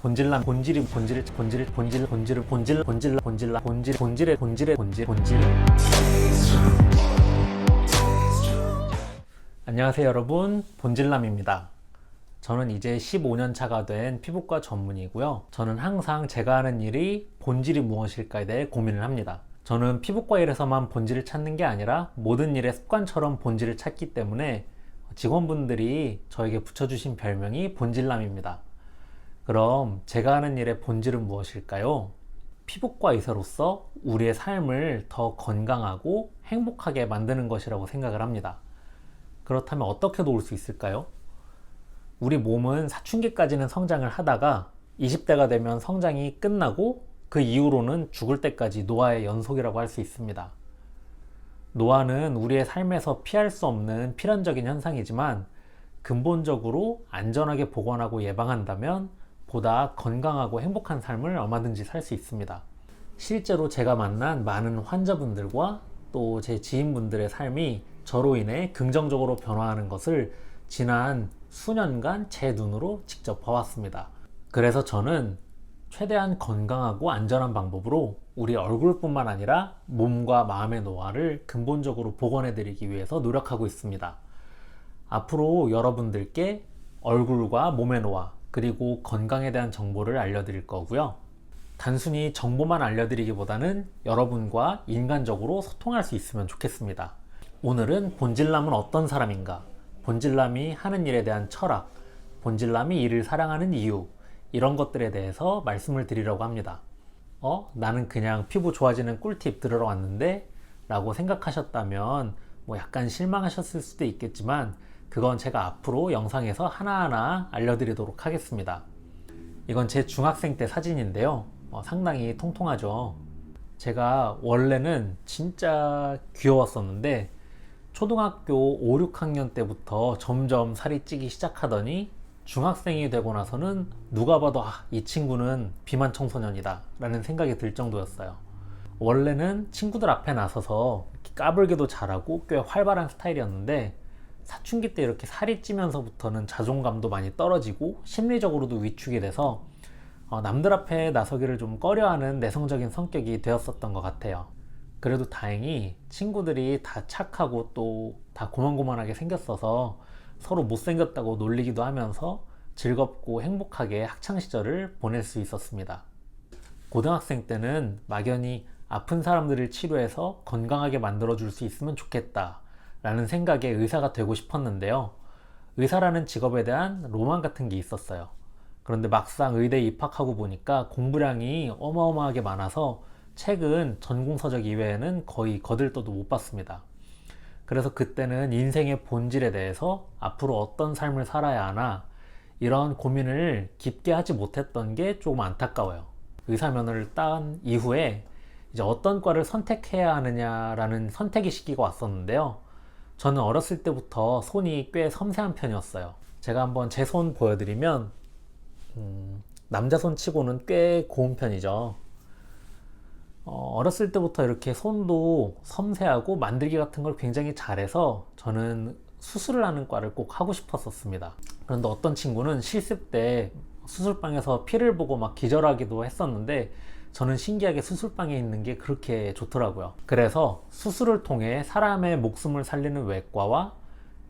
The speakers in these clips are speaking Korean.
본질남 본질이 본질을 본질 본질 본질을 본질 본질라 본질라 본질 본질의 본질의 본질 본질. 안녕하세요 여러분, 본질남입니다. 저는 이제 15년 차가 된 피부과 전문의고요. 저는 항상 제가 하는 일이 본질이 무엇일까에 대해 고민을 합니다. 저는 피부과 일에서만 본질을 찾는 게 아니라 모든 일의 습관처럼 본질을 찾기 때문에 직원분들이 저에게 붙여주신 별명이 본질남입니다. 그럼 제가 하는 일의 본질은 무엇일까요? 피부과 의사로서 우리의 삶을 더 건강하고 행복하게 만드는 것이라고 생각을 합니다. 그렇다면 어떻게 도울 수 있을까요? 우리 몸은 사춘기까지는 성장을 하다가 20대가 되면 성장이 끝나고 그 이후로는 죽을 때까지 노화의 연속이라고 할 수 있습니다. 노화는 우리의 삶에서 피할 수 없는 필연적인 현상이지만 근본적으로 안전하게 보관하고 예방한다면 보다 건강하고 행복한 삶을 얼마든지 살 수 있습니다. 실제로 제가 만난 많은 환자분들과 또 제 지인분들의 삶이 저로 인해 긍정적으로 변화하는 것을 지난 수년간 제 눈으로 직접 봐왔습니다. 그래서 저는 최대한 건강하고 안전한 방법으로 우리 얼굴뿐만 아니라 몸과 마음의 노화를 근본적으로 복원해드리기 위해서 노력하고 있습니다. 앞으로 여러분들께 얼굴과 몸의 노화 그리고 건강에 대한 정보를 알려드릴 거고요. 단순히 정보만 알려드리기보다는 여러분과 인간적으로 소통할 수 있으면 좋겠습니다. 오늘은 본질남은 어떤 사람인가, 본질남이 하는 일에 대한 철학, 본질남이 일을 사랑하는 이유, 이런 것들에 대해서 말씀을 드리려고 합니다. 나는 그냥 피부 좋아지는 꿀팁 들으러 왔는데? 라고 생각하셨다면 약간 실망하셨을 수도 있겠지만 그건 제가 앞으로 영상에서 하나하나 알려드리도록 하겠습니다. 이건 제 중학생 때 사진인데요. 상당히 통통하죠. 제가 원래는 진짜 귀여웠었는데 초등학교 5, 6학년 때부터 점점 살이 찌기 시작하더니 중학생이 되고 나서는 누가 봐도 이 친구는 비만 청소년이다 라는 생각이 들 정도였어요. 원래는 친구들 앞에 나서서 까불기도 잘하고 꽤 활발한 스타일이었는데 사춘기 때 이렇게 살이 찌면서부터는 자존감도 많이 떨어지고 심리적으로도 위축이 돼서 남들 앞에 나서기를 좀 꺼려하는 내성적인 성격이 되었었던 것 같아요. 그래도 다행히 친구들이 다 착하고 또 다 고만고만하게 생겼어서 서로 못생겼다고 놀리기도 하면서 즐겁고 행복하게 학창시절을 보낼 수 있었습니다. 고등학생 때는 막연히 아픈 사람들을 치료해서 건강하게 만들어줄 수 있으면 좋겠다 라는 생각에 의사가 되고 싶었는데요. 의사라는 직업에 대한 로망 같은 게 있었어요. 그런데 막상 의대에 입학하고 보니까 공부량이 어마어마하게 많아서 책은 전공서적 이외에는 거의 거들떠도 못 봤습니다. 그래서 그때는 인생의 본질에 대해서 앞으로 어떤 삶을 살아야 하나 이런 고민을 깊게 하지 못했던 게 조금 안타까워요. 의사 면허를 딴 이후에 이제 어떤 과를 선택해야 하느냐라는 선택의 시기가 왔었는데요. 저는 어렸을 때부터 손이 꽤 섬세한 편이었어요. 제가 한번 제 손 보여드리면 남자 손 치고는 꽤 고운 편이죠. 어렸을 때부터 이렇게 손도 섬세하고 만들기 같은 걸 굉장히 잘해서 저는 수술을 하는 과를 꼭 하고 싶었었습니다. 그런데 어떤 친구는 실습 때 수술방에서 피를 보고 막 기절하기도 했었는데 저는 신기하게 수술방에 있는 게 그렇게 좋더라고요. 그래서 수술을 통해 사람의 목숨을 살리는 외과와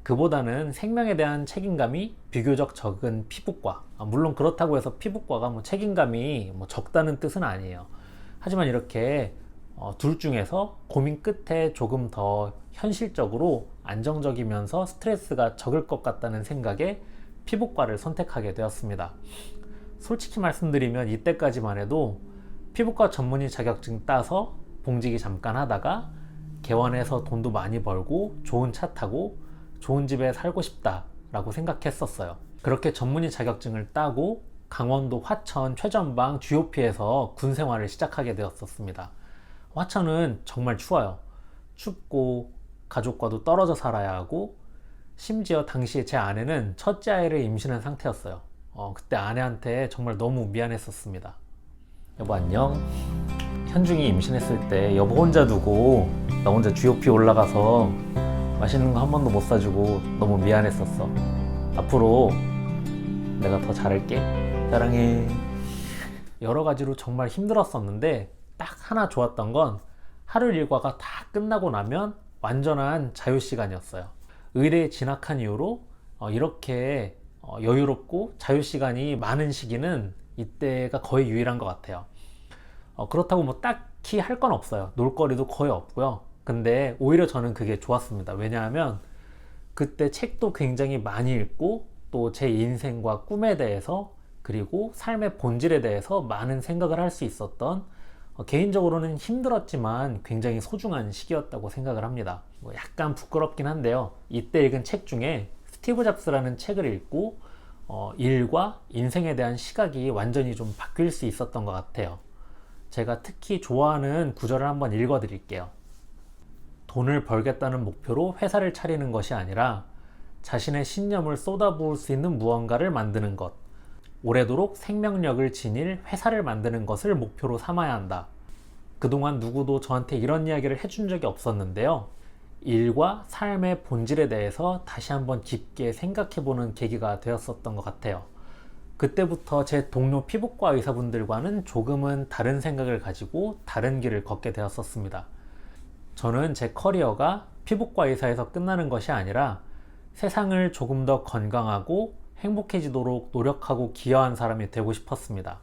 그보다는 생명에 대한 책임감이 비교적 적은 피부과, 물론 그렇다고 해서 피부과가 책임감이 적다는 뜻은 아니에요. 하지만 이렇게 둘 중에서 고민 끝에 조금 더 현실적으로 안정적이면서 스트레스가 적을 것 같다는 생각에 피부과를 선택하게 되었습니다. 솔직히 말씀드리면 이때까지만 해도 피부과 전문의 자격증 따서 봉직이 잠깐 하다가 개원해서 돈도 많이 벌고 좋은 차 타고 좋은 집에 살고 싶다 라고 생각했었어요. 그렇게 전문의 자격증을 따고 강원도 화천 최전방 GOP에서 군 생활을 시작하게 되었었습니다. 화천은 정말 추워요. 춥고 가족과도 떨어져 살아야 하고 심지어 당시에 제 아내는 첫째 아이를 임신한 상태였어요. 그때 아내한테 정말 너무 미안했었습니다. 여보 안녕. 현중이 임신했을 때 여보 혼자 두고 나 혼자 GOP 올라가서 맛있는 거 한 번도 못 사주고 너무 미안했었어. 앞으로 내가 더 잘할게. 사랑해. 여러 가지로 정말 힘들었었는데 딱 하나 좋았던 건 하루 일과가 다 끝나고 나면 완전한 자유시간이었어요. 의대에 진학한 이후로 이렇게 여유롭고 자유시간이 많은 시기는 이때가 거의 유일한 것 같아요. 그렇다고 뭐 딱히 할 건 없어요. 놀거리도 거의 없고요. 근데 오히려 저는 그게 좋았습니다. 왜냐하면 그때 책도 굉장히 많이 읽고 또 제 인생과 꿈에 대해서 그리고 삶의 본질에 대해서 많은 생각을 할 수 있었던 개인적으로는 힘들었지만 굉장히 소중한 시기였다고 생각을 합니다. 뭐 약간 부끄럽긴 한데요. 이때 읽은 책 중에 스티브 잡스라는 책을 읽고 일과 인생에 대한 시각이 완전히 좀 바뀔 수 있었던 것 같아요. 제가 특히 좋아하는 구절을 한번 읽어 드릴게요. 돈을 벌겠다는 목표로 회사를 차리는 것이 아니라 자신의 신념을 쏟아부을 수 있는 무언가를 만드는 것. 오래도록 생명력을 지닐 회사를 만드는 것을 목표로 삼아야 한다. 그동안 누구도 저한테 이런 이야기를 해준 적이 없었는데요. 일과 삶의 본질에 대해서 다시 한번 깊게 생각해보는 계기가 되었었던 것 같아요. 그때부터 제 동료 피부과 의사분들과는 조금은 다른 생각을 가지고 다른 길을 걷게 되었었습니다. 저는 제 커리어가 피부과 의사에서 끝나는 것이 아니라 세상을 조금 더 건강하고 행복해지도록 노력하고 기여한 사람이 되고 싶었습니다.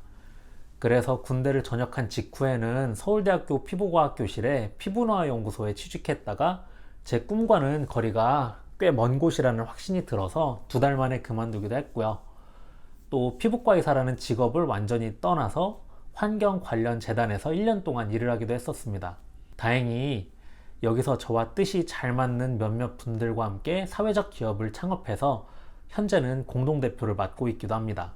그래서 군대를 전역한 직후에는 서울대학교 피부과학교실의 피부노화연구소에 취직했다가 제 꿈과는 거리가 꽤 먼 곳이라는 확신이 들어서 2달 만에 그만두기도 했고요. 또 피부과 의사라는 직업을 완전히 떠나서 환경 관련 재단에서 1년 동안 일을 하기도 했었습니다. 다행히 여기서 저와 뜻이 잘 맞는 몇몇 분들과 함께 사회적 기업을 창업해서 현재는 공동대표를 맡고 있기도 합니다.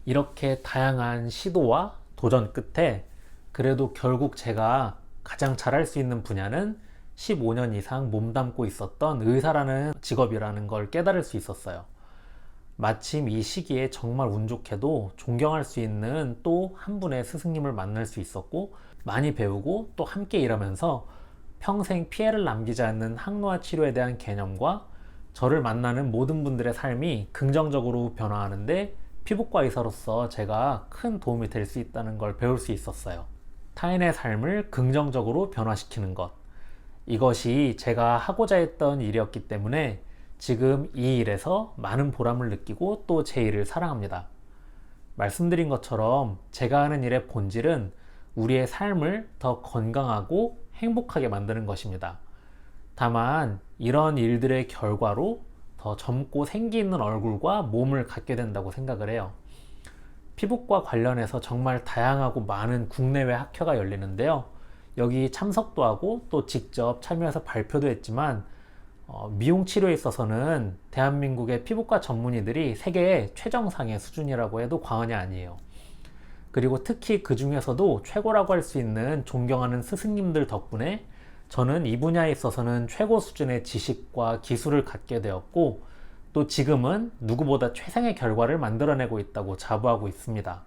이렇게 다양한 시도와 도전 끝에 그래도 결국 제가 가장 잘할 수 있는 분야는 15년 이상 몸담고 있었던 의사라는 직업이라는 걸 깨달을 수 있었어요. 마침 이 시기에 정말 운 좋게도 존경할 수 있는 또 한 분의 스승님을 만날 수 있었고 많이 배우고 또 함께 일하면서 평생 피해를 남기지 않는 항노화 치료에 대한 개념과 저를 만나는 모든 분들의 삶이 긍정적으로 변화하는데 피부과 의사로서 제가 큰 도움이 될 수 있다는 걸 배울 수 있었어요. 타인의 삶을 긍정적으로 변화시키는 것. 이것이 제가 하고자 했던 일이었기 때문에 지금 이 일에서 많은 보람을 느끼고 또 제 일을 사랑합니다. 말씀드린 것처럼 제가 하는 일의 본질은 우리의 삶을 더 건강하고 행복하게 만드는 것입니다. 다만 이런 일들의 결과로 더 젊고 생기 있는 얼굴과 몸을 갖게 된다고 생각을 해요. 피부과 관련해서 정말 다양하고 많은 국내외 학회가 열리는데요. 여기 참석도 하고 또 직접 참여해서 발표도 했지만 미용 치료에 있어서는 대한민국의 피부과 전문의들이 세계의 최정상의 수준이라고 해도 과언이 아니에요. 그리고 특히 그 중에서도 최고라고 할 수 있는 존경하는 스승님들 덕분에 저는 이 분야에 있어서는 최고 수준의 지식과 기술을 갖게 되었고 또 지금은 누구보다 최상의 결과를 만들어내고 있다고 자부하고 있습니다.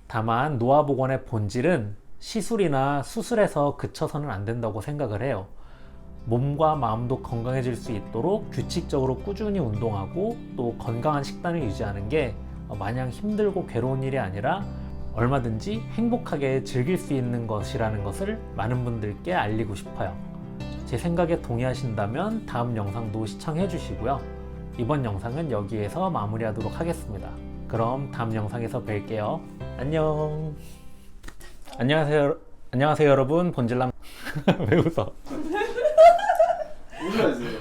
다만 노화보건의 본질은 시술이나 수술에서 그쳐서는 안 된다고 생각을 해요. 몸과 마음도 건강해질 수 있도록 규칙적으로 꾸준히 운동하고 또 건강한 식단을 유지하는 게 마냥 힘들고 괴로운 일이 아니라 얼마든지 행복하게 즐길 수 있는 것이라는 것을 많은 분들께 알리고 싶어요. 제 생각에 동의하신다면 다음 영상도 시청해 주시고요. 이번 영상은 여기에서 마무리하도록 하겠습니다. 그럼 다음 영상에서 뵐게요. 안녕. 안녕하세요 여러분. 본질남 왜 웃어? 웃어야지.